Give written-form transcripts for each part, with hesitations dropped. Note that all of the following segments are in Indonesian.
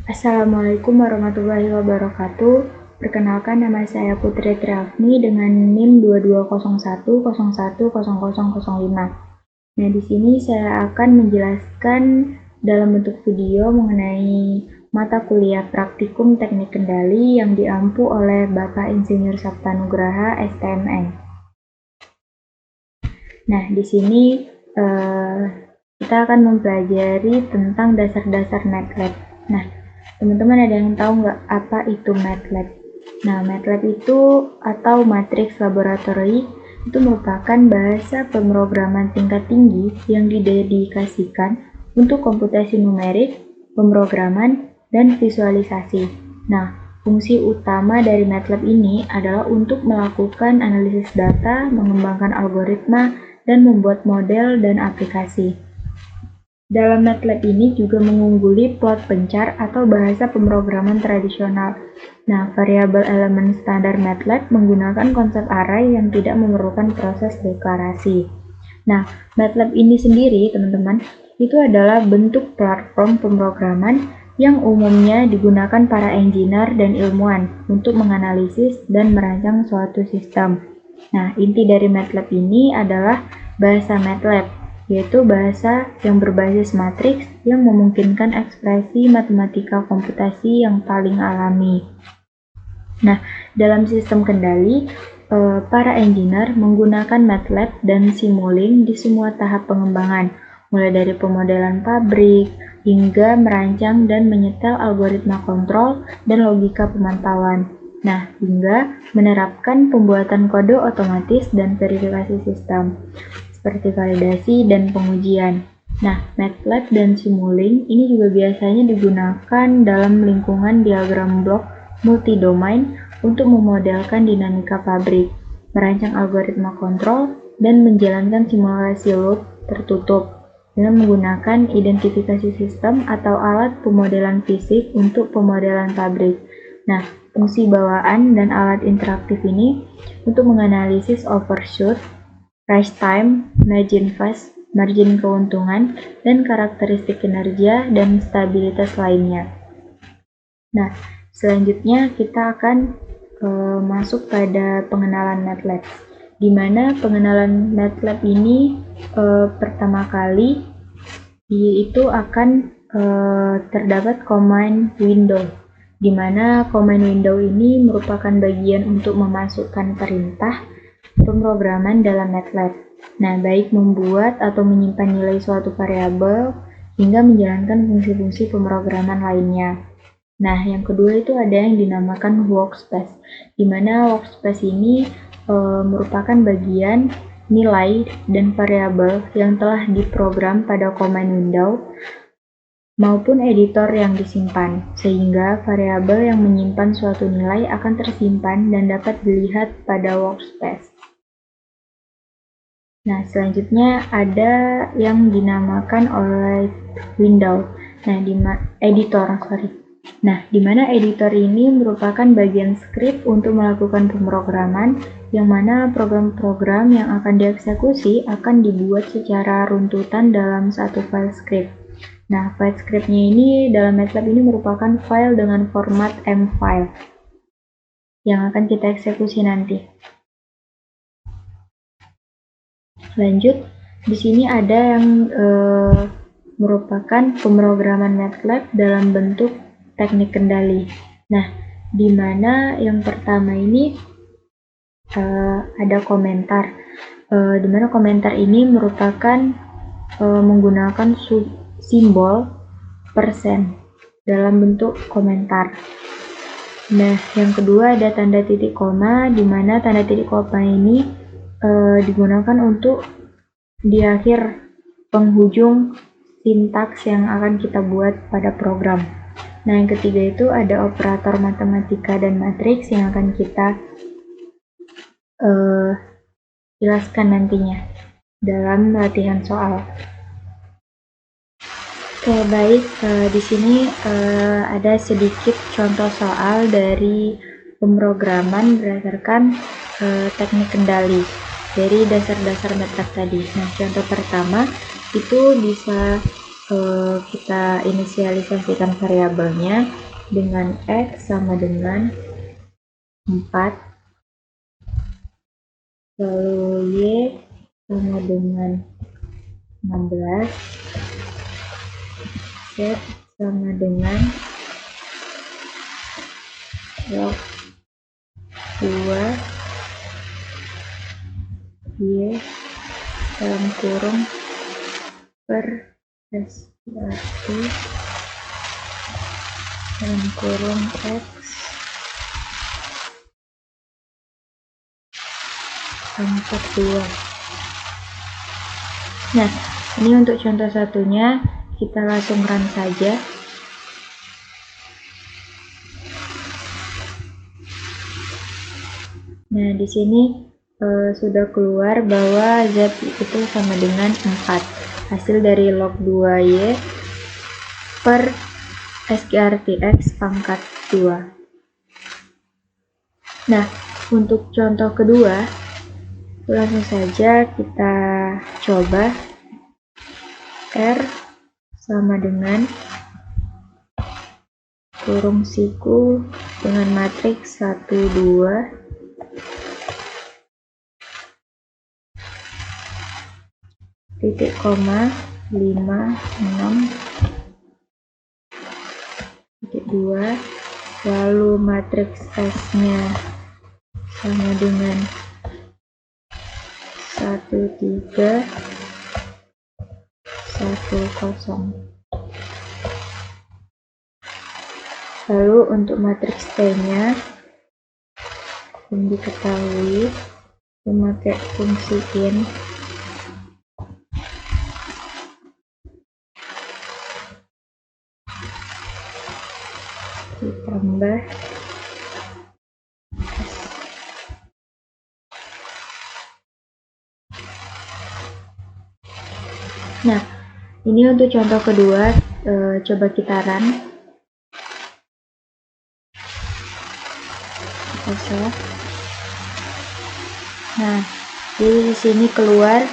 Assalamualaikum warahmatullahi wabarakatuh. Perkenalkan, nama saya Putri Triafni dengan NIM 2201010005. Nah, di sini saya akan menjelaskan dalam bentuk video mengenai mata kuliah praktikum teknik kendali yang diampu oleh Bapak Insinyur Sapta Nugraha, STMN. Nah, di sini kita akan mempelajari tentang dasar-dasar MATLAB. Nah, teman-teman ada yang tahu nggak apa itu MATLAB? Nah, MATLAB itu atau Matrix Laboratory itu merupakan bahasa pemrograman tingkat tinggi yang didedikasikan untuk komputasi numerik, pemrograman, dan visualisasi. Nah, fungsi utama dari MATLAB ini adalah untuk melakukan analisis data, mengembangkan algoritma, dan membuat model dan aplikasi. Dalam MATLAB ini juga mengungguli plot pencar atau bahasa pemrograman tradisional. Nah, variabel elemen standar MATLAB menggunakan konsep array yang tidak memerlukan proses deklarasi. Nah, MATLAB ini sendiri, teman-teman, itu adalah bentuk platform pemrograman yang umumnya digunakan para engineer dan ilmuwan untuk menganalisis dan merancang suatu sistem. Nah, inti dari MATLAB ini adalah bahasa MATLAB, yaitu bahasa yang berbasis matriks yang memungkinkan ekspresi matematika komputasi yang paling alami. Nah, dalam sistem kendali, para engineer menggunakan MATLAB dan Simulink di semua tahap pengembangan, mulai dari pemodelan pabrik hingga merancang dan menyetel algoritma kontrol dan logika pemantauan. Nah, hingga menerapkan pembuatan kode otomatis dan verifikasi sistem, seperti validasi dan pengujian. Nah, MATLAB dan Simulink ini juga biasanya digunakan dalam lingkungan diagram blok multidomain untuk memodelkan dinamika pabrik, merancang algoritma kontrol, dan menjalankan simulasi loop tertutup dengan menggunakan identifikasi sistem atau alat pemodelan fisik untuk pemodelan pabrik. Nah, fungsi bawaan dan alat interaktif ini untuk menganalisis overshoot, rise time, margin phase, margin keuntungan, dan karakteristik kinerja dan stabilitas lainnya. Nah, selanjutnya kita akan masuk pada pengenalan MATLAB, di mana pengenalan MATLAB ini pertama kali itu akan terdapat command window, di mana command window ini merupakan bagian untuk memasukkan perintah pemrograman dalam MATLAB. Nah, baik membuat atau menyimpan nilai suatu variabel hingga menjalankan fungsi-fungsi pemrograman lainnya. Nah, yang kedua itu ada yang dinamakan workspace, di mana workspace ini merupakan bagian nilai dan variabel yang telah diprogram pada command window maupun editor yang disimpan, sehingga variabel yang menyimpan suatu nilai akan tersimpan dan dapat dilihat pada workspace. Nah, selanjutnya ada yang dinamakan oleh window. Nah, di mana editor ini merupakan bagian script untuk melakukan pemrograman, yang mana program-program yang akan dieksekusi akan dibuat secara runtutan dalam satu file script. Nah, file scriptnya ini dalam MATLAB ini merupakan file dengan format M-file yang akan kita eksekusi nanti. Lanjut, di sini ada yang merupakan pemrograman MATLAB dalam bentuk teknik kendali. Nah, di mana yang pertama ini ada komentar, di mana komentar ini merupakan menggunakan simbol persen dalam bentuk komentar. Nah, yang kedua ada tanda titik koma, di mana tanda titik koma ini digunakan untuk di akhir penghujung sintaks yang akan kita buat pada program. Nah, yang ketiga itu ada operator matematika dan matriks yang akan kita jelaskan nantinya dalam latihan soal. Oke, baik. Di sini ada sedikit contoh soal dari pemrograman berdasarkan teknik kendali dari dasar-dasar MATLAB tadi. Nah, contoh pertama itu bisa kita inisialisasikan variabelnya dengan X sama dengan 4, lalu Y sama dengan 16, Z sama dengan log 2 Y dalam kurung per SQRT dalam kurung X pangkat 2. Nah, ini untuk contoh satunya, kita langsung run saja. Nah, di sini sudah keluar bahwa Z itu sama dengan 4. Hasil dari log 2Y per SQRT-X pangkat 2. Nah, untuk contoh kedua, langsung saja kita coba R sama dengan kurung siku dengan matriks 1, 2, titik koma 5, 6, titik 2, lalu matriks S-nya sama dengan 1, 3, 1, 0. Lalu untuk matriks T-nya yang diketahui memakai fungsi in ditambah Nah, ini untuk contoh kedua, coba kita run. Nah, di sini keluar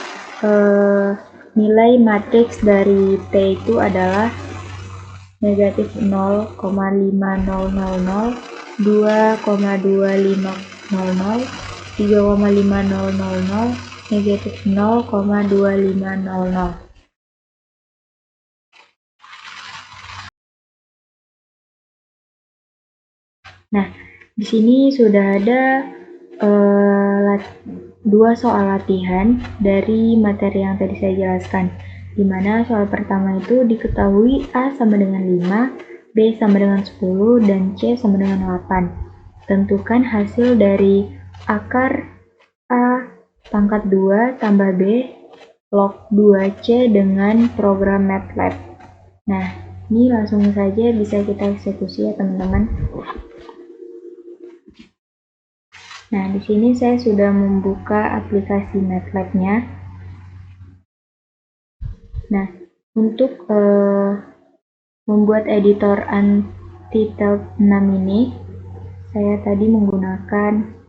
nilai matriks dari T itu adalah negatif 0,5000, 2,2500, 3,5000, negatif 0,2500. Nah, di sini sudah ada dua soal latihan dari materi yang tadi saya jelaskan, di mana soal pertama itu diketahui A sama dengan 5, B sama dengan 10, dan C sama dengan 8. Tentukan hasil dari akar A pangkat 2 tambah B log 2C dengan program MATLAB. Nah, ini langsung saja bisa kita eksekusi ya teman-teman. Nah, di sini saya sudah membuka aplikasi MATLAB-nya. Nah, untuk membuat editor Untitled 6 ini, saya tadi menggunakan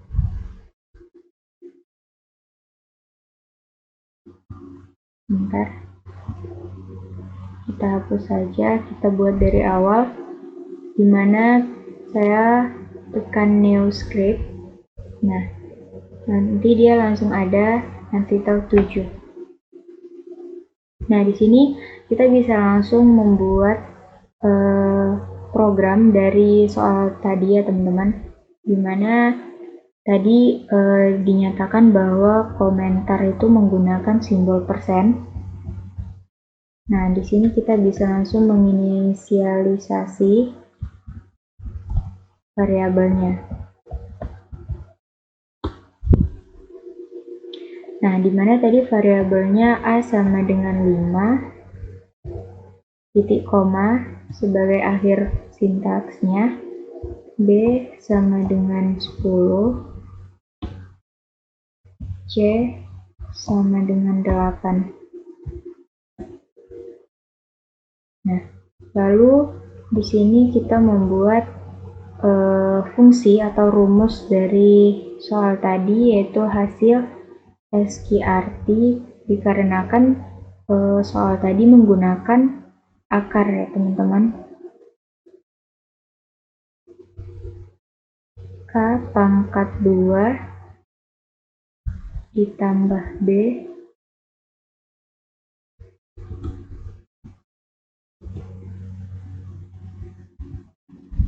kita hapus saja, kita buat dari awal, dimana saya tekan new script. Nah, nanti dia langsung ada Untitled 7. Nah, di sini kita bisa langsung membuat program dari soal tadi ya teman-teman, dimana tadi dinyatakan bahwa komentar itu menggunakan simbol persen. Nah, di sini kita bisa langsung menginisialisasi variabelnya. Nah, di mana tadi variabelnya A sama dengan 5, titik koma sebagai akhir sintaksnya, B sama dengan 10, C sama dengan 8. Nah, lalu di sini kita membuat fungsi atau rumus dari soal tadi, yaitu hasil SQRT, dikarenakan soal tadi menggunakan akar ya teman-teman. K pangkat 2 ditambah B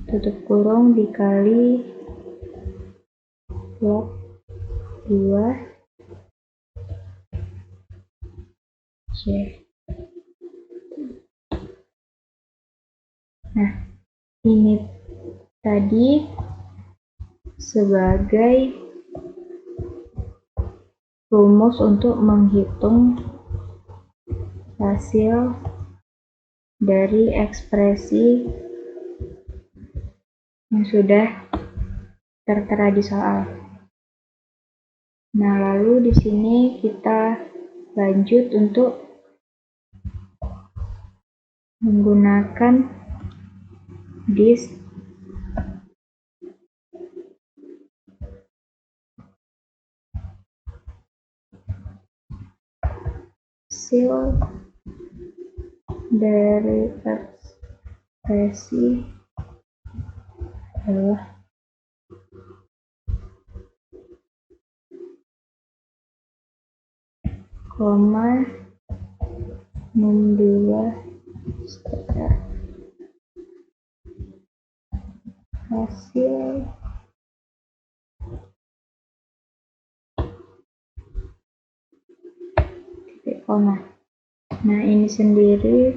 tutup kurung dikali log 2 C. Nah, ini tadi sebagai rumus untuk menghitung hasil dari ekspresi yang sudah tertera di soal. Nah, lalu di sini kita lanjut untuk menggunakan disk hasil dari ekspresi adalah koma 62 sekitar hasil titik koma. Nah, ini sendiri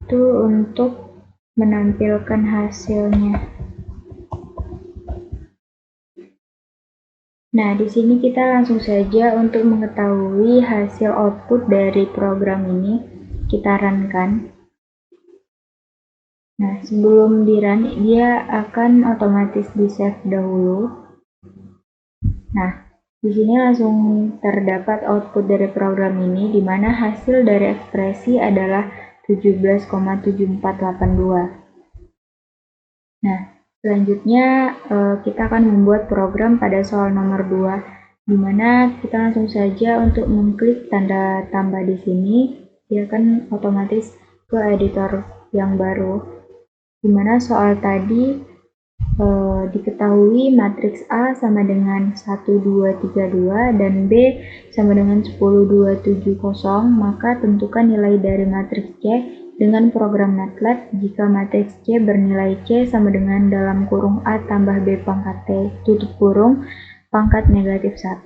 itu untuk menampilkan hasilnya. Nah, di sini kita langsung saja untuk mengetahui hasil output dari program ini, kita runkan. Nah, sebelum di-run, dia akan otomatis di-save dahulu. Nah, di sini langsung terdapat output dari program ini, di mana hasil dari ekspresi adalah 17,7482. Nah, selanjutnya kita akan membuat program pada soal nomor 2, di mana kita langsung saja untuk mengklik tanda tambah di sini, dia akan otomatis ke editor yang baru, di mana soal tadi diketahui matriks A sama dengan 1232 dan B sama dengan 10270, maka tentukan nilai dari matriks C dengan program MATLAB jika matriks C bernilai C sama dengan dalam kurung A tambah B pangkat T tutup kurung pangkat negatif 1.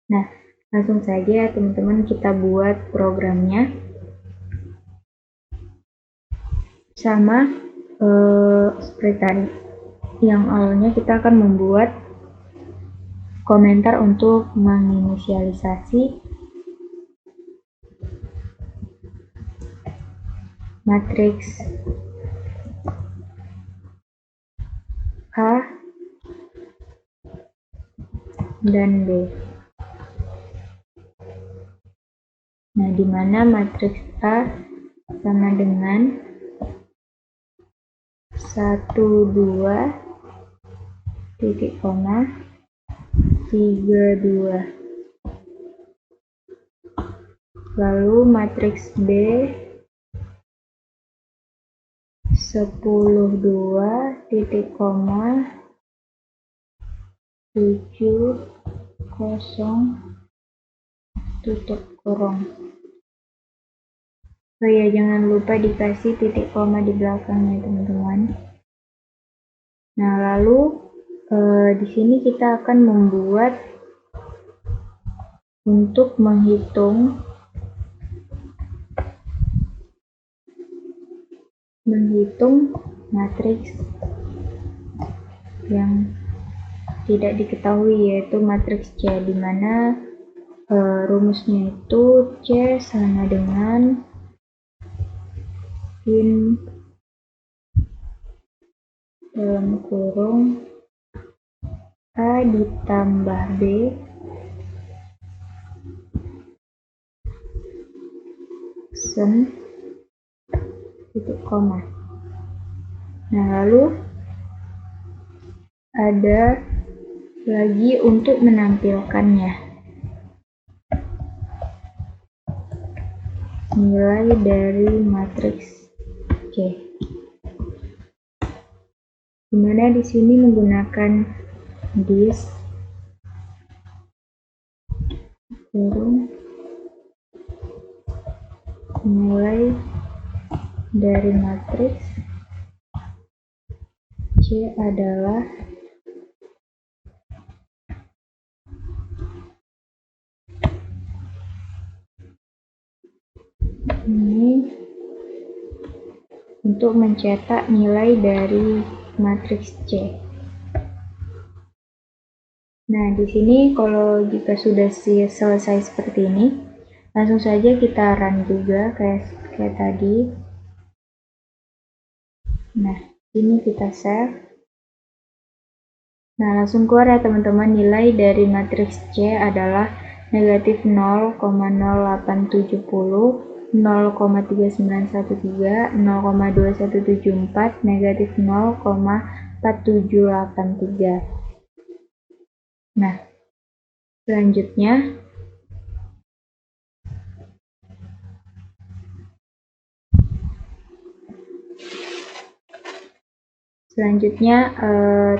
Nah, langsung saja teman-teman kita buat programnya. Sama seperti tadi, yang awalnya kita akan membuat komentar untuk menginisialisasi matriks A dan B. Nah, di mana matriks A sama dengan 1, 2, titik koma, 3, 2. Lalu matriks B 10, 2, titik koma, 7, 0, tutup kurung. Oh ya, jangan lupa dikasih titik koma di belakangnya teman-teman. Nah, lalu di sini kita akan membuat untuk menghitung matriks yang tidak diketahui, yaitu matriks C, di mana rumusnya itu C sama dengan in dalam kurung A ditambah B sen titik koma. Nah, lalu ada lagi untuk menampilkannya. nilai dari matriks C. Dimana di sini menggunakan this kurung nilai dari matriks C adalah ini untuk mencetak nilai dari matriks C. Nah, di sini kalau jika sudah selesai seperti ini, langsung saja kita run juga kayak tadi. Nah, ini kita save. Nah, langsung keluar ya teman-teman, nilai dari matriks C adalah negatif 0,0870, 0,3913, 0,2174, negatif 0,4783. Nah, selanjutnya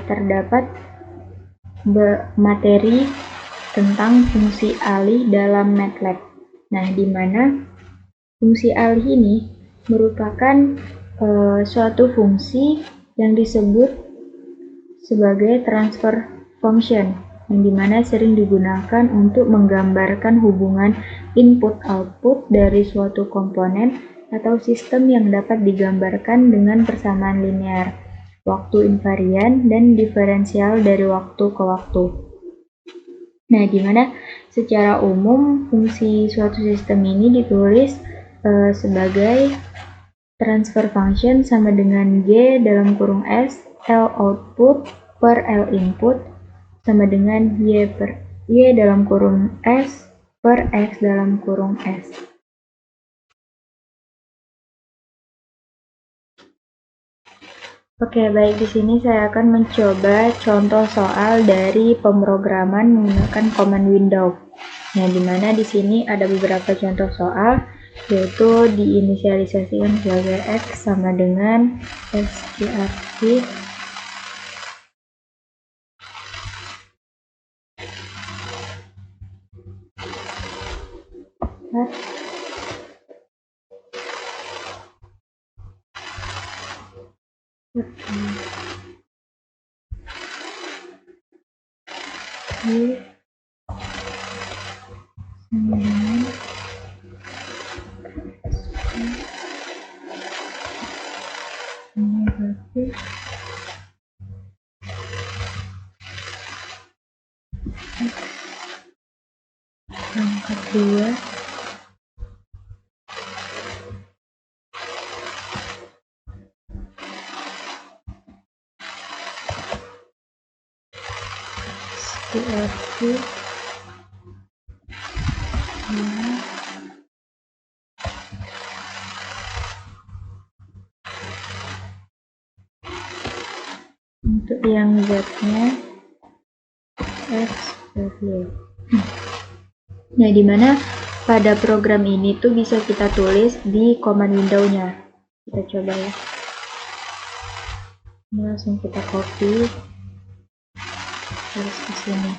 terdapat materi tentang fungsi alih dalam MATLAB. Nah, di mana fungsi alih ini merupakan suatu fungsi yang disebut sebagai transfer function, yang dimana sering digunakan untuk menggambarkan hubungan input-output dari suatu komponen atau sistem yang dapat digambarkan dengan persamaan linear, waktu invarian, dan diferensial dari waktu ke waktu. Nah, dimana secara umum fungsi suatu sistem ini ditulis sebagai transfer function sama dengan G dalam kurung S, L output per L input sama dengan Y dalam kurung S per X dalam kurung S. Oke, baik, di sini saya akan mencoba contoh soal dari pemrograman menggunakan command window. Nah, di mana di sini ada beberapa contoh soal, yaitu diinisialisasikan sebagai X sama dengan strc pangkat 2 strc untuk yang Z-nya X per Y. Nah, dimana pada program ini tuh bisa kita tulis di command window-nya. Kita coba ya. Ini langsung kita copy terus ke sini.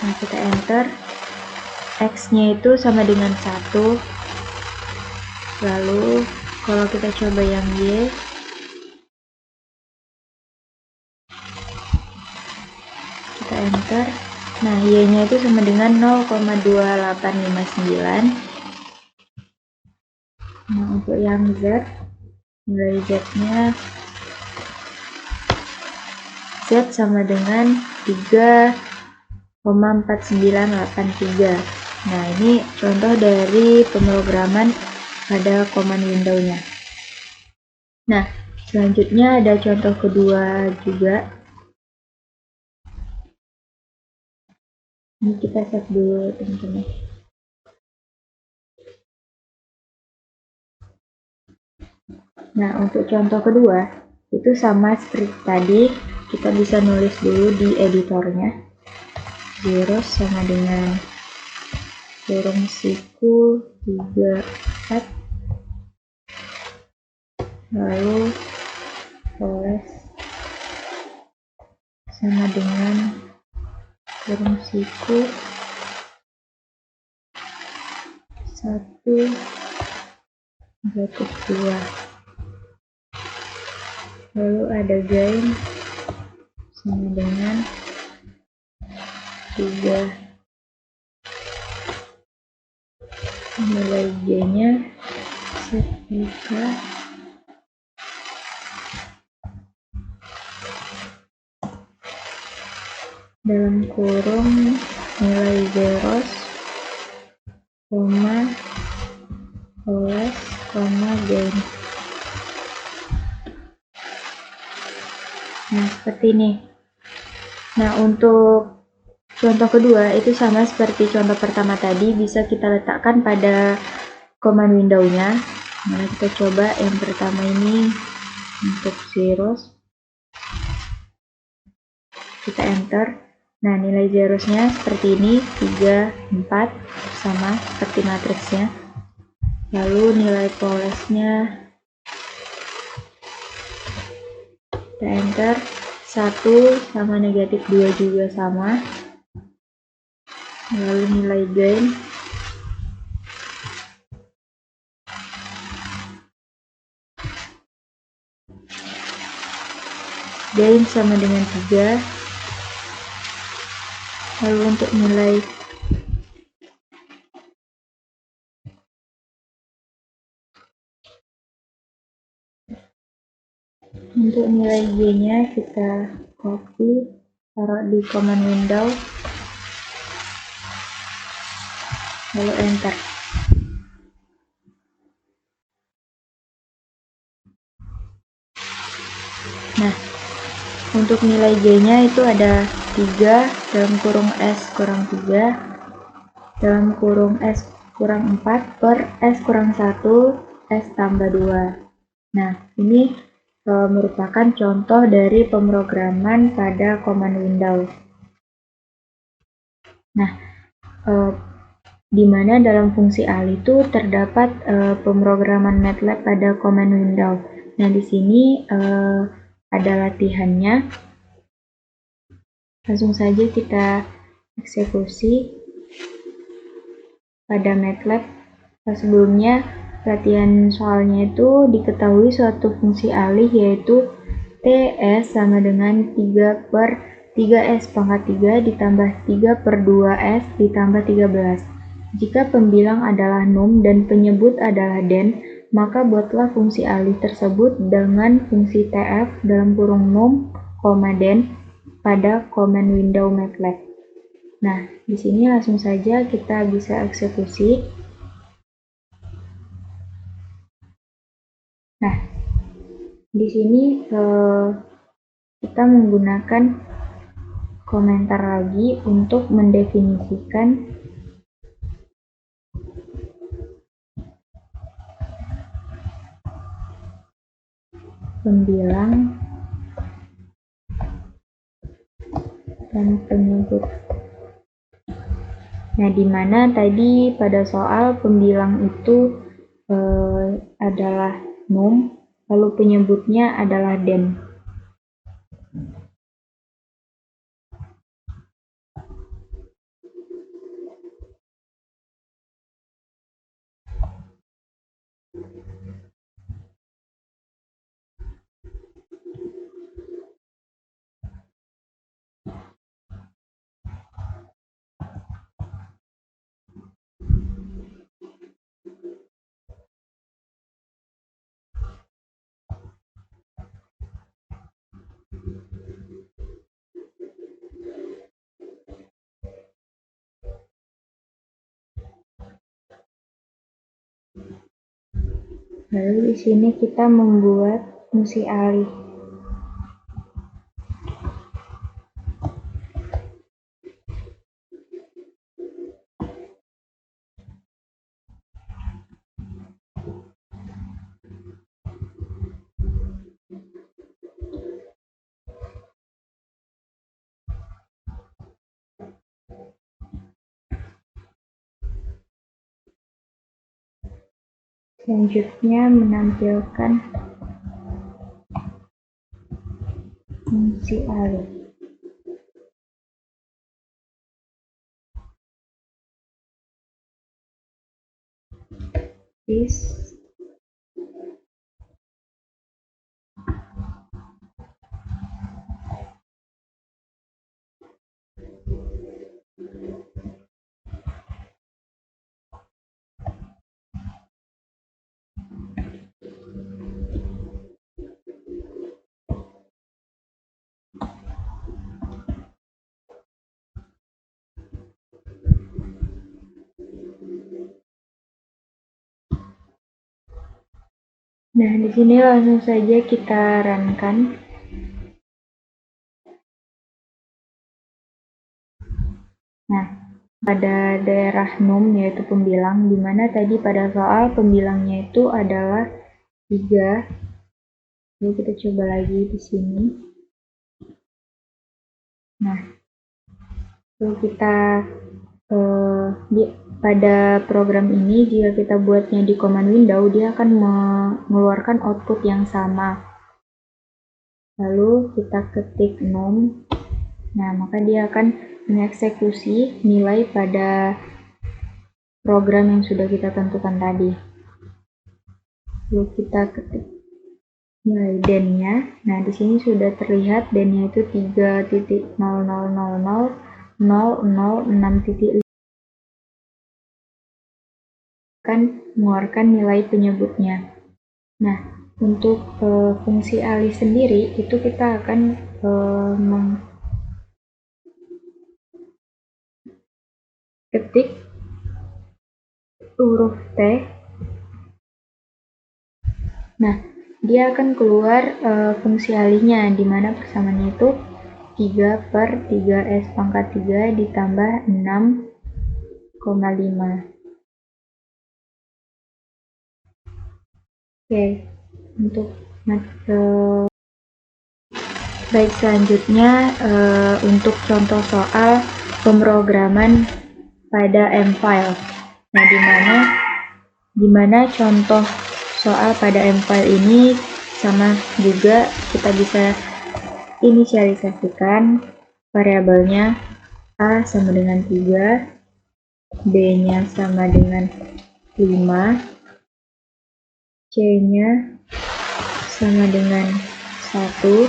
Nah, kita enter. X-nya itu sama dengan 1. Lalu kalau kita coba yang Y, kita enter. Nah, Y-nya itu sama dengan 0,2859. Nah, untuk yang Z, nilai Z-nya Z sama dengan 3,4983. Nah, ini contoh dari pemrograman pada command window-nya. Nah, selanjutnya ada contoh kedua juga. Ini kita save dulu, teman-teman. Nah, untuk contoh kedua, itu sama seperti tadi, kita bisa nulis dulu di editornya. 0 sama dengan kurung siku 34, lalu poles sama dengan kurung siku 1/2, lalu ada gain sama dengan 3. Nilai G-nya setika dalam kurung nilai zeros, koma, poles, koma, gain. Nah, seperti ini. Nah, untuk contoh kedua itu sama seperti contoh pertama tadi, bisa kita letakkan pada command window-nya. Nah, kita coba yang pertama ini untuk zeros. Kita enter. Nah, nilai zerosnya seperti ini, 3, 4, sama seperti matriksnya. Lalu nilai polesnya kita enter, 1 sama negatif 2 juga sama. Lalu nilai gain sama dengan 3. Lalu untuk nilai G-nya kita copy, taruh di command window, lalu enter. Nah, untuk nilai G-nya itu ada 3 dalam kurung S kurang 3 dalam kurung S kurang 4 per S kurang 1 S tambah 2. Nah, ini merupakan contoh dari pemrograman pada command window. Nah, di mana dalam fungsi AL itu terdapat pemrograman MATLAB pada command window. Nah, di sini ada latihannya. Langsung saja kita eksekusi pada MATLAB. Sebelumnya, latihan soalnya itu diketahui suatu fungsi alih yaitu TS sama dengan 3 per 3S pangkat 3 ditambah 3 per 2S ditambah 13. Jika pembilang adalah num dan penyebut adalah den, maka buatlah fungsi alih tersebut dengan fungsi TF dalam kurung num, den pada command window MATLAB. Nah, di sini langsung saja kita bisa eksekusi. Nah, di sini kita menggunakan komentar lagi untuk mendefinisikan pembilang dan penyebut. Nah, di mana tadi pada soal pembilang itu adalah num, lalu penyebutnya adalah den. Lalu di sini kita membuat fungsi alih. Selanjutnya menampilkan fungsi alih. This Nah, di sini langsung saja kita runkan. Nah, pada daerah num yaitu pembilang, di mana tadi pada soal pembilangnya itu adalah 3. Lalu kita coba lagi di sini. Nah, lalu kita pada program ini, jika kita buatnya di command window, dia akan mengeluarkan output yang sama. Lalu kita ketik num, nah maka dia akan mengeksekusi nilai pada program yang sudah kita tentukan tadi. Lalu kita ketik nilai den-nya. Nah, di sini sudah terlihat den-nya itu 3.0000006.5 akan mengeluarkan nilai penyebutnya. Nah, untuk fungsi alih sendiri itu kita akan ketik huruf T. Nah, dia akan keluar fungsi alihnya, di mana persamaannya itu 3/3s⁻³ ditambah 6,5. Oke, untuk baik, selanjutnya untuk contoh soal pemrograman pada M-File. Nah, di mana contoh soal pada M-File ini sama juga, kita bisa inisialisasikan variabelnya A sama dengan 3, B-nya sama dengan 5, C-nya sama dengan 1,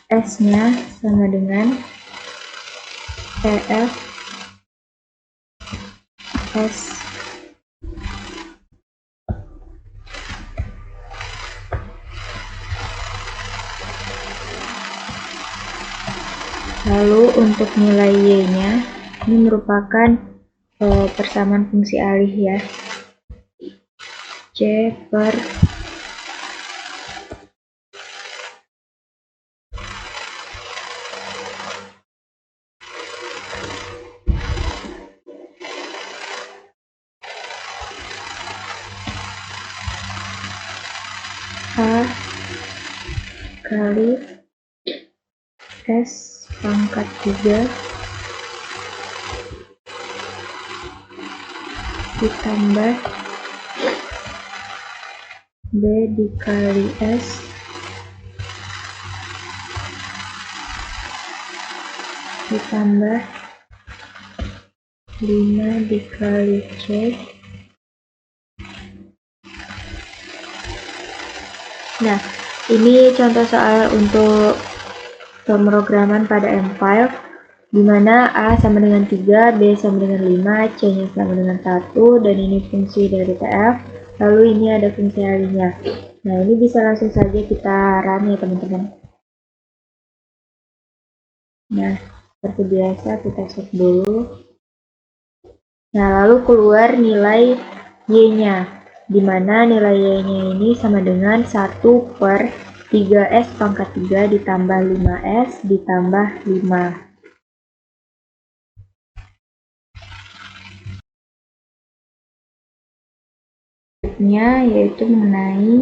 S-nya sama dengan EF S. Lalu untuk nilai Y-nya, ini merupakan persamaan fungsi alih ya. C per A kali S⁻³ ditambah B dikali S ditambah 5 dikali C. Nah, ini contoh soal untuk pemrograman pada M-File, di mana A sama dengan 3, B sama dengan 5, C-nya sama dengan 1, dan ini fungsi dari TF, lalu ini ada fungsi alihnya. Nah, ini bisa langsung saja kita run ya teman-teman. Nah, seperti biasa kita cek dulu. Nah, lalu keluar nilai Y-nya, di mana nilai Y-nya ini sama dengan 1/3s⁻³ ditambah 5s ditambah 5. Yaitu mengenai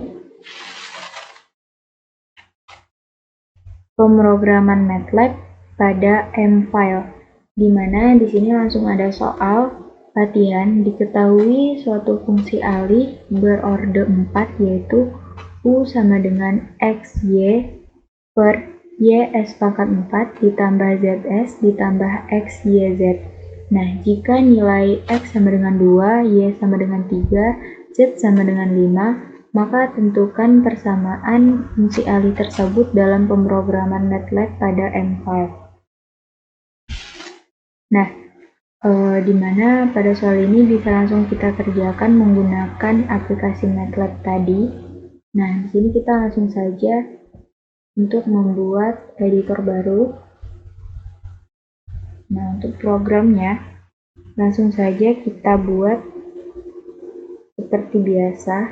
pemrograman MATLAB pada M-File, di mana di sini langsung ada soal latihan, diketahui suatu fungsi alih berorde 4 yaitu U sama dengan XY per YS pangkat 4 ditambah ZS ditambah XYZ. Nah, jika nilai X sama dengan 2, Y sama dengan 3, Z sama dengan 5, maka tentukan persamaan fungsi alih tersebut dalam pemrograman MATLAB pada M-file. Nah, di mana pada soal ini bisa langsung kita kerjakan menggunakan aplikasi MATLAB tadi. Nah, di sini kita langsung saja untuk membuat editor baru. Nah, untuk programnya langsung saja kita buat seperti biasa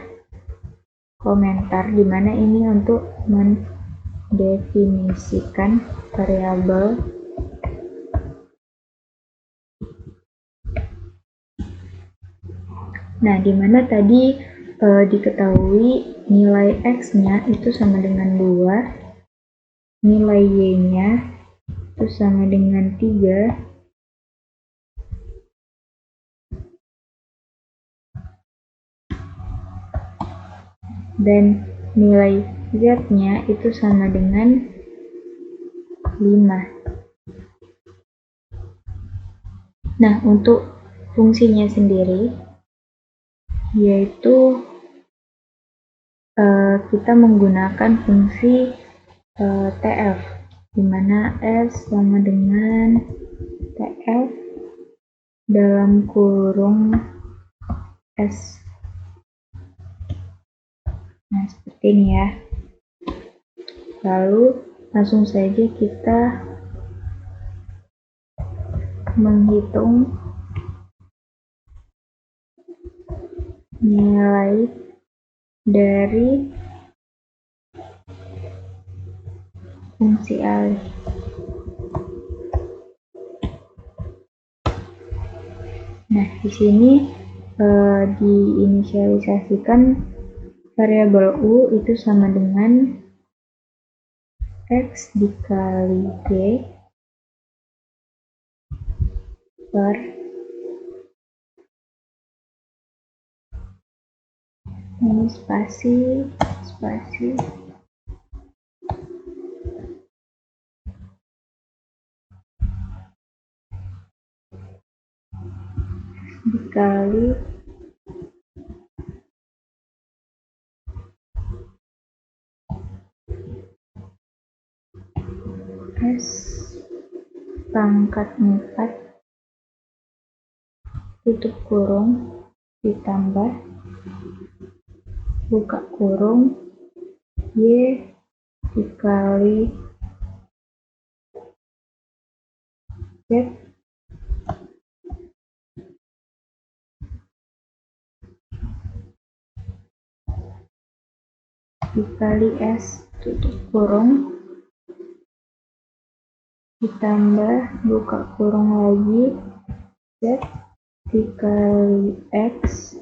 komentar, di mana ini untuk mendefinisikan variabel. Nah, di mana tadi diketahui nilai X-nya itu sama dengan 2, nilai Y-nya itu sama dengan 3, dan nilai Z-nya itu sama dengan 5. Nah, untuk fungsinya sendiri, yaitu kita menggunakan fungsi TF, di mana S sama dengan TF dalam kurung S. Nah, seperti ini ya. Lalu langsung saja kita menghitung nilai dari fungsi alih. Nah, di sini diinisialisasikan variabel U itu sama dengan X dikali Y per ini spasi dikali S pangkat 4 tutup kurung ditambah buka kurung Y dikali Z dikali S tutup kurung ditambah buka kurung lagi Z dikali X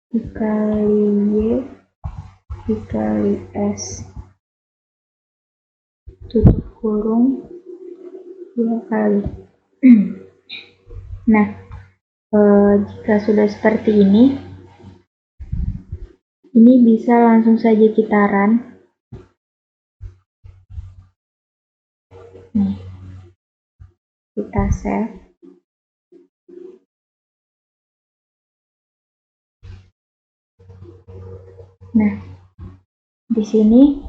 dikali Y dikali S tutup kurung 2 kali. Nah, jika sudah seperti ini bisa langsung saja kita run. Nih, kita save. Nah, di sini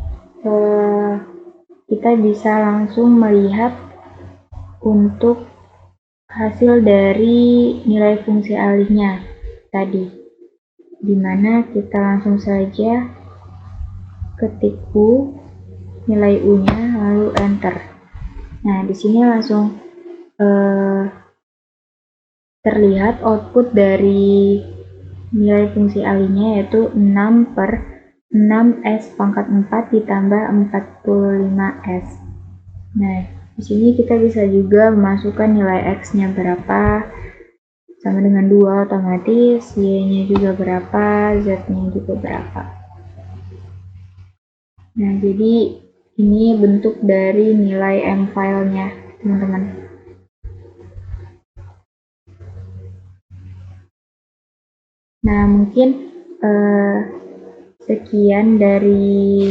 kita bisa langsung melihat untuk hasil dari nilai fungsi alihnya tadi, dimana kita langsung saja ketik U, nilai U-nya, lalu enter. Nah, di sini langsung terlihat output dari nilai fungsi alihnya yaitu 6 per 6S pangkat 4 ditambah 45S. Nah, di sini kita bisa juga memasukkan nilai X-nya berapa, sama dengan 2 otomatis, Y-nya juga berapa, Z-nya juga berapa. Nah, jadi ini bentuk dari nilai M-file-nya, teman-teman. Nah, mungkin sekian dari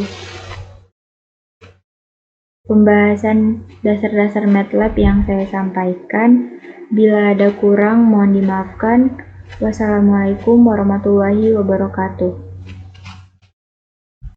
pembahasan dasar-dasar MATLAB yang saya sampaikan. Bila ada kurang, mohon dimaafkan. Wassalamualaikum warahmatullahi wabarakatuh.